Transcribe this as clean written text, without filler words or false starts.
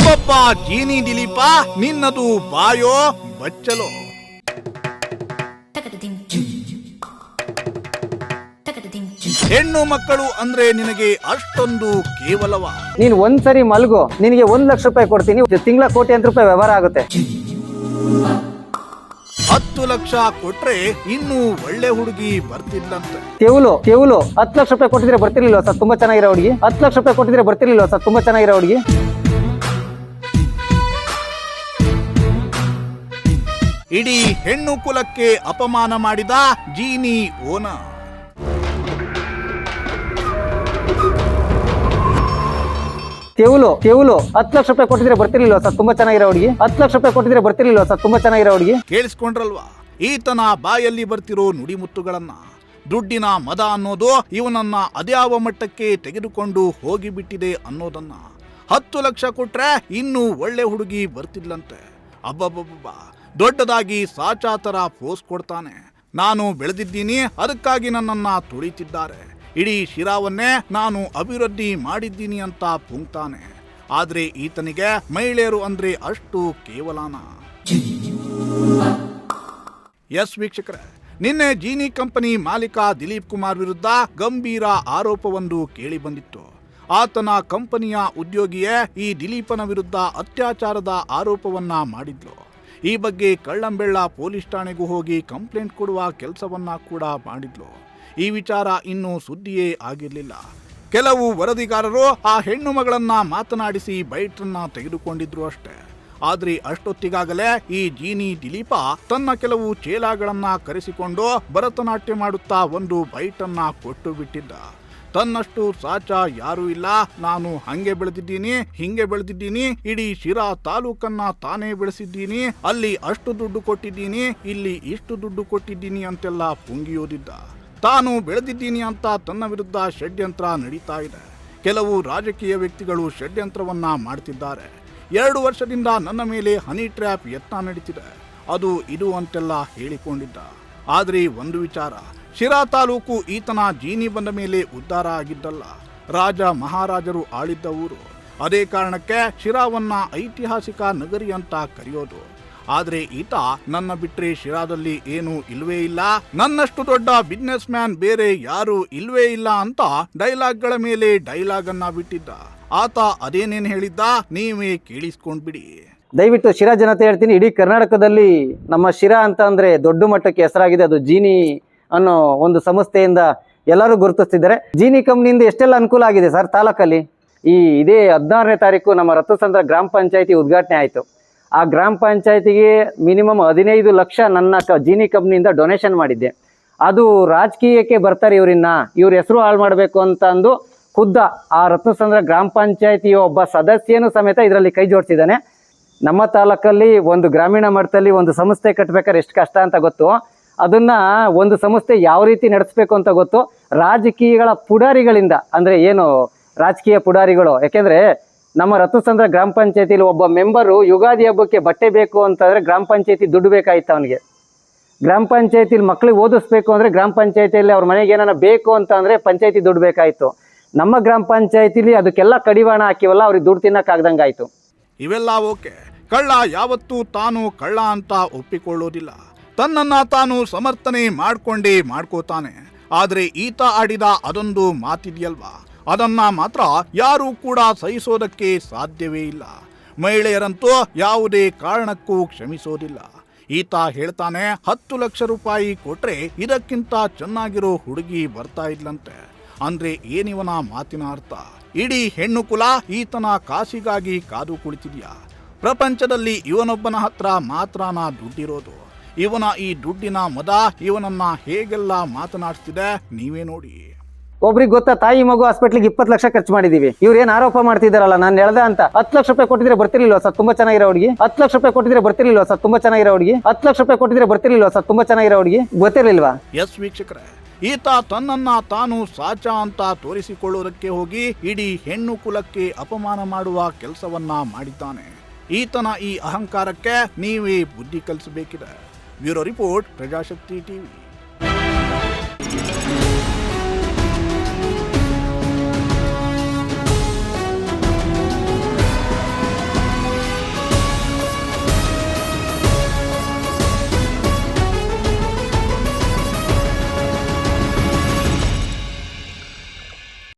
ಅಬ್ಬಬ್ಬ ಜೀನಿ ದಿಲೀಪ, ನಿನ್ನದು ಬಾಯೋ ಬಚ್ಚಲೋ. ಹೆಣ್ಣು ಮಕ್ಕಳು ಅಂದ್ರೆ ನಿನಗೆ ಅಷ್ಟೊಂದು ಕೇವಲವ? ನೀನ್ ಒಂದ್ಸರಿ ಮಲ್ಗು, ನಿನಗೆ 1 ಲಕ್ಷ ರೂಪಾಯಿ ಕೊಡ್ತೀನಿ, ತಿಂಗಳ ಕೋಟ್ಯಾಂತರ ರೂಪಾಯಿ ವ್ಯವಹಾರ ಆಗುತ್ತೆ. 10 ಲಕ್ಷ ಕೊಟ್ರೆ ಇನ್ನೂ ಒಳ್ಳೆ ಹುಡುಗಿ ಬರ್ತಿದ್ಲಂತೆ. ಕೇವಲು 10 ಲಕ್ಷ ರೂಪಾಯಿ ಕೊಟ್ಟಿದ್ರೆ ಬರ್ತಿರ್ಲಿಲ್ವ ಸರ್? ತುಂಬಾ ಚೆನ್ನಾಗಿರೋ ಹುಡುಗಿ. 10 ಲಕ್ಷ ರೂಪಾಯಿ ಕೊಟ್ಟಿದ್ರೆ ಬರ್ತಿರ್ಲಿಲ್ವ ಸರ್? ತುಂಬಾ ಚೆನ್ನಾಗಿರೋ ಹುಡುಗಿ. ಇಡೀ ಹೆಣ್ಣು ಕುಲಕ್ಕೆ ಅಪಮಾನ ಮಾಡಿದ ಜೀನಿ ಓನರ್. ಕೇವಲು 10 ಲಕ್ಷ ರೂಪಾಯಿ ಕೊಟ್ಟಿದ್ರೆ ಬರ್ತಿರ್ಲಿಲ್ವ ಸರ್? ತುಂಬಾ ಚೆನ್ನಾಗಿರೋ ಹುಡುಗಿ. 10 ಲಕ್ಷ ರೂಪಾಯಿ ಕೊಟ್ಟಿದ್ರೆ ಬರ್ತಿರ್ಲಿಲ್ವ ಸರ್? ತುಂಬಾ ಚೆನ್ನಾಗಿರೋ ಹುಡುಗಿ. ಕೇಳಿಸ್ಕೊಂಡ್ರಲ್ವಾ ಈತನ ಬಾಯಲ್ಲಿ ಬರ್ತಿರೋ ನುಡಿಮುತ್ತುಗಳನ್ನ? ದುಡ್ಡಿನ ಮದ ಅನ್ನೋದು ಇವನನ್ನ ಅದ್ಯಾವ ಮಟ್ಟಕ್ಕೆ ತೆಗೆದುಕೊಂಡು ಹೋಗಿಬಿಟ್ಟಿದೆ ಅನ್ನೋದನ್ನ. 10 ಲಕ್ಷ ಕೊಟ್ರೆ ಇನ್ನೂ ಒಳ್ಳೆ ಹುಡುಗಿ ಬರ್ತಿದ್ಲಂತೆ. ಅಬ್ಬಬ್ಬಬ್ಬ, ದೊಡ್ಡದಾಗಿ ಸಾಚಾತರ ಪೋಸ್ ಕೊಡ್ತಾನೆ. ನಾನು ಬೆಳೆದಿದ್ದೀನಿ, ಅದಕ್ಕಾಗಿ ನನ್ನನ್ನ ತುಳಿತಿದ್ದಾರೆ, ಇಡೀ ಶಿರಾವನ್ನೇ ನಾನು ಅಭಿವೃದ್ಧಿ ಮಾಡಿದ್ದೀನಿ ಅಂತ ಪುಂಕ್ತಾನೆ. ಆದ್ರೆ ಈತನಿಗೆ ಮಹಿಳೆಯರು ಅಂದ್ರೆ ಅಷ್ಟು ಕೇವಲಾನ? ಎಸ್ ವೀಕ್ಷಕರೇ, ನಿನ್ನೆ ಜೀನಿ ಕಂಪನಿ ಮಾಲೀಕ ದಿಲೀಪ್ ಕುಮಾರ್ ವಿರುದ್ಧ ಗಂಭೀರ ಆರೋಪವೊಂದು ಕೇಳಿ ಬಂದಿತ್ತು. ಆತನ ಕಂಪನಿಯ ಉದ್ಯೋಗಿಯೇ ಈ ದಿಲೀಪನ ವಿರುದ್ಧ ಅತ್ಯಾಚಾರದ ಆರೋಪವನ್ನ ಮಾಡಿದ್ಲು. ಈ ಬಗ್ಗೆ ಕಳ್ಳಂಬೆಳ್ಳ ಪೊಲೀಸ್ ಠಾಣೆಗೂ ಹೋಗಿ ಕಂಪ್ಲೇಂಟ್ ಕೊಡುವ ಕೆಲಸವನ್ನ ಕೂಡ ಮಾಡಿದ್ಲು. ಈ ವಿಚಾರ ಇನ್ನೂ ಸುದ್ದಿಯೇ ಆಗಿರಲಿಲ್ಲ. ಕೆಲವು ವರದಿಗಾರರು ಆ ಹೆಣ್ಣು ಮಗಳನ್ನ ಮಾತನಾಡಿಸಿ ಬೈಟನ್ನ ತೆಗೆದುಕೊಂಡಿದ್ರು ಅಷ್ಟೇ. ಆದ್ರೆ ಅಷ್ಟೊತ್ತಿಗಾಗಲೇ ಈ ಜೀನಿ ದಿಲೀಪ ತನ್ನ ಕೆಲವು ಚೇಲಾಗಳನ್ನ ಕರೆಸಿಕೊಂಡು ಭರತನಾಟ್ಯ ಮಾಡುತ್ತಾ ಒಂದು ಬೈಟನ್ನ ಕೊಟ್ಟು ಬಿಟ್ಟಿದ್ದ. ತನ್ನಷ್ಟು ಸಾಚ ಯಾರೂ ಇಲ್ಲ, ನಾನು ಹಂಗೆ ಬೆಳೆದಿದ್ದೀನಿ, ಹಿಂಗೆ ಬೆಳೆದಿದ್ದೀನಿ, ಇಡೀ ಶಿರಾ ತಾಲೂಕನ್ನ ತಾನೇ ಬೆಳೆಸಿದ್ದೀನಿ, ಅಲ್ಲಿ ಅಷ್ಟು ದುಡ್ಡು ಕೊಟ್ಟಿದ್ದೀನಿ, ಇಲ್ಲಿ ಇಷ್ಟು ದುಡ್ಡು ಕೊಟ್ಟಿದ್ದೀನಿ ಅಂತೆಲ್ಲ ಪುಂಗಿಯೋದಿದ್ದ. ತಾನು ಬೆಳೆದಿದ್ದೀನಿ ಅಂತ ತನ್ನ ವಿರುದ್ಧ ಷಡ್ಯಂತ್ರ ನಡೀತಾ ಇದೆ. ಕೆಲವು ರಾಜಕೀಯ ವ್ಯಕ್ತಿಗಳು ಷಡ್ಯಂತ್ರವನ್ನ ಮಾಡ್ತಿದ್ದಾರೆ. 2 ವರ್ಷದಿಂದ ನನ್ನ ಮೇಲೆ ಹನಿ ಟ್ರ್ಯಾಪ್ ಯತ್ನ ನಡೀತಿದೆ, ಅದು ಇದು ಅಂತೆಲ್ಲ ಹೇಳಿಕೊಂಡಿದ್ದ. ಆದ್ರೆ ಒಂದು ವಿಚಾರ, ಶಿರಾ ತಾಲೂಕು ಈತನ ಜೀನಿ ಬಂದ ಮೇಲೆ ಉದ್ಧಾರ ಆಗಿದ್ದಲ್ಲ, ರಾಜ ಮಹಾರಾಜರು ಆಳಿದ್ದ ಊರು. ಅದೇ ಕಾರಣಕ್ಕೆ ಶಿರಾವನ್ನ ಐತಿಹಾಸಿಕ ನಗರಿ ಅಂತ ಕರೆಯೋದು. ಆದ್ರೆ ಈತ ನನ್ನ ಬಿಟ್ರೆ ಶಿರಾದಲ್ಲಿ ಏನೂ ಇಲ್ವೇ ಇಲ್ಲ, ನನ್ನಷ್ಟು ದೊಡ್ಡ ಬಿಸ್ನೆಸ್ ಮ್ಯಾನ್ ಬೇರೆ ಯಾರು ಇಲ್ವೇ ಇಲ್ಲ ಅಂತ ಡೈಲಾಗ್ಗಳ ಮೇಲೆ ಡೈಲಾಗ್ ಅನ್ನ ಬಿಟ್ಟಿದ್ದ. ಆತ ಅದೇನೇನ್ ಹೇಳಿದ್ದ ನೀವೇ ಕೇಳಿಸ್ಕೊಂಡ್ಬಿಡಿ. ದಯವಿಟ್ಟು ಶಿರಾ ಜನತೆ ಹೇಳ್ತೀನಿ, ಇಡೀ ಕರ್ನಾಟಕದಲ್ಲಿ ನಮ್ಮ ಶಿರಾ ಅಂತ ಅಂದ್ರೆ ದೊಡ್ಡ ಮಟ್ಟಕ್ಕೆ ಹೆಸರಾಗಿದೆ. ಅದು ಜೀನಿ ಅನ್ನೋ ಒಂದು ಸಂಸ್ಥೆಯಿಂದ ಎಲ್ಲರೂ ಗುರುತಿಸ್ತಿದ್ದಾರೆ. ಜೀನಿ ಕಂಪ್ನಿಯಿಂದ ಎಷ್ಟೆಲ್ಲ ಅನುಕೂಲ ಆಗಿದೆ ಸರ್ ತಾಲೂಕಲ್ಲಿ. ಇದೇ 16ನೇ ತಾರೀಕು ನಮ್ಮ ರತ್ನಸಂದ್ರ ಗ್ರಾಮ ಪಂಚಾಯತಿ ಉದ್ಘಾಟನೆ ಆಯಿತು. ಆ ಗ್ರಾಮ ಪಂಚಾಯತಿಗೆ ಮಿನಿಮಮ್ 15 ಲಕ್ಷ ನನ್ನ ಜೀನಿ ಕಂಪ್ನಿಯಿಂದ ಡೊನೇಷನ್ ಮಾಡಿದ್ದೆ. ಅದು ರಾಜಕೀಯಕ್ಕೆ ಬರ್ತಾರೆ ಇವ್ರ ಹೆಸರು ಹಾಳು ಮಾಡಬೇಕು ಅಂತ ಅಂದು ಖುದ್ದ ಆ ರತ್ನಸಂದ್ರ ಗ್ರಾಮ ಪಂಚಾಯತಿಯ ಒಬ್ಬ ಸದಸ್ಯನು ಸಮೇತ ಇದರಲ್ಲಿ ಕೈ ಜೋಡಿಸಿದ್ದಾನೆ. ನಮ್ಮ ತಾಲೂಕಲ್ಲಿ ಒಂದು ಗ್ರಾಮೀಣ ಮಟ್ಟದಲ್ಲಿ ಒಂದು ಸಂಸ್ಥೆ ಕಟ್ಟಬೇಕಾದ್ರೆ ಎಷ್ಟು ಕಷ್ಟ ಅಂತ ಗೊತ್ತು. ಅದನ್ನ ಒಂದು ಸಂಸ್ಥೆ ಯಾವ ರೀತಿ ನಡೆಸಬೇಕು ಅಂತ ಗೊತ್ತು. ರಾಜಕೀಯಗಳ ಪುಡಾರಿಗಳಿಂದ, ಅಂದ್ರೆ ಏನು ರಾಜಕೀಯ ಪುಡಾರಿಗಳು, ಯಾಕೆಂದ್ರೆ ನಮ್ಮ ರತ್ನಸಂದ್ರ ಗ್ರಾಮ ಪಂಚಾಯತಿಲಿ ಒಬ್ಬ ಮೆಂಬರು ಯುಗಾದಿ ಹಬ್ಬಕ್ಕೆ ಬಟ್ಟೆ ಬೇಕು ಅಂತಂದ್ರೆ ಗ್ರಾಮ ಪಂಚಾಯತಿ ದುಡ್ಡು ಬೇಕಾಯ್ತು ಅವನಿಗೆ. ಗ್ರಾಮ ಪಂಚಾಯತಿಲಿ ಮಕ್ಳಿಗೆ ಓದಿಸ್ಬೇಕು ಅಂದ್ರೆ ಗ್ರಾಮ ಪಂಚಾಯತಿಯಲ್ಲಿ ಅವ್ರ ಮನೆಗೆ ಏನಾರ ಬೇಕು ಅಂತ ಅಂದ್ರೆ ಪಂಚಾಯತಿ ದುಡ್ಡು ಬೇಕಾಯ್ತು. ನಮ್ಮ ಗ್ರಾಮ ಪಂಚಾಯತಿಲಿ ಅದಕ್ಕೆಲ್ಲ ಕಡಿವಾಣ ಹಾಕಿವಲ್ಲ, ಅವ್ರಿಗೆ ದುಡ್ಡು ತಿನ್ನಕ್ಕಾಗ್ದಂಗಾಯ್ತು. ಇವೆಲ್ಲ ಓಕೆ. ಕಳ್ಳ ಯಾವತ್ತೂ ತಾನು ಕಳ್ಳ ಅಂತ ಒಪ್ಪಿಕೊಳ್ಳೋದಿಲ್ಲ, ತನ್ನನ್ನ ತಾನು ಸಮರ್ಥನೆ ಮಾಡ್ಕೋತಾನೆ. ಆದ್ರೆ ಈತ ಆಡಿದ ಅದೊಂದು ಮಾತಿದೆಯಲ್ವಾ, ಅದನ್ನ ಮಾತ್ರ ಯಾರೂ ಕೂಡ ಸಹಿಸೋದಕ್ಕೆ ಸಾಧ್ಯವೇ ಇಲ್ಲ. ಮಹಿಳೆಯರಂತೂ ಯಾವುದೇ ಕಾರಣಕ್ಕೂ ಕ್ಷಮಿಸೋದಿಲ್ಲ. ಈತ ಹೇಳ್ತಾನೆ 10 ಲಕ್ಷ ರೂಪಾಯಿ ಕೊಟ್ರೆ ಇದಕ್ಕಿಂತ ಚೆನ್ನಾಗಿರೋ ಹುಡುಗಿ ಬರ್ತಾ ಇದ್ಲಂತೆ. ಅಂದ್ರೆ ಏನಿವನ ಮಾತಿನ ಅರ್ಥ? ಇಡೀ ಹೆಣ್ಣು ಕುಲ ಈತನ ಕಾಸಿಗಾಗಿ ಕಾದು ಕುಳಿತಿದ್ಯಾ? ಪ್ರಪಂಚದಲ್ಲಿ ಇವನೊಬ್ಬನ ಹತ್ರ ಮಾತ್ರನ ದುಡ್ಡಿರೋದು. ಇವನ ಈ ದುಡ್ಡಿನ ಮದ ಇವನನ್ನ ಹೇಗೆಲ್ಲ ಮಾತನಾಡ್ತಿದೆ ನೀವೇ ನೋಡಿ. ಒಬ್ರಿಗೆ ಗೊತ್ತಾ, ತಾಯಿ ಮಗು ಹಾಸ್ಪಿಟ್ಲಿಗೆ 20 ಲಕ್ಷ ಖರ್ಚು ಮಾಡಿದೀವಿ. ಇವ್ರೇನ್ ಆರೋಪ ಮಾಡ್ತಿದಾರಲ್ಲ ನಾನು ಹೇಳ್ದೆ ಅಂತ. 10 ಲಕ್ಷ ರೂಪಾಯಿ ಕೊಟ್ಟಿದ್ರೆ ಬರ್ತಿರ್ಲಿಲ್ವ ಸರ್? ತುಂಬಾ ಚೆನ್ನಾಗಿರೋ ಹುಡುಗಿ. 10 ಲಕ್ಷ ರೂಪಾಯಿ ಕೊಟ್ಟಿದ್ರೆ ಬರ್ತಿರ್ಲಿಲ್ವ ಸರ್? ತುಂಬಾ ಚೆನ್ನಾಗಿರೋ ಹುಡುಗಿ. 10 ಲಕ್ಷ ರೂಪಾಯಿ ಕೊಟ್ಟಿದ್ರೆ ಬರ್ತಿರ್ಲಿಲ್ವ ಸರ್? ತುಂಬಾ ಚೆನ್ನಾಗಿರೋ ಹುಡುಗಿ. ಗೊತ್ತಿರ್ಲಿಲ್ವಾ? ಎಸ್ ವೀಕ್ಷಕರೇ, ಈತ ತನ್ನನ್ನ ತಾನು ಸಾಚ ಅಂತ ತೋರಿಸಿಕೊಳ್ಳುವುದಕ್ಕೆ ಹೋಗಿ ಇಡೀ ಹೆಣ್ಣು ಕುಲಕ್ಕೆ ಅಪಮಾನ ಮಾಡುವ ಕೆಲಸವನ್ನ ಮಾಡಿದ್ದಾನೆ. ಈತನ ಈ ಅಹಂಕಾರಕ್ಕೆ ನೀವೇ ಬುದ್ಧಿ ಕಲಿಸಬೇಕಿದೆ. Bureau report, Prajashakti TV.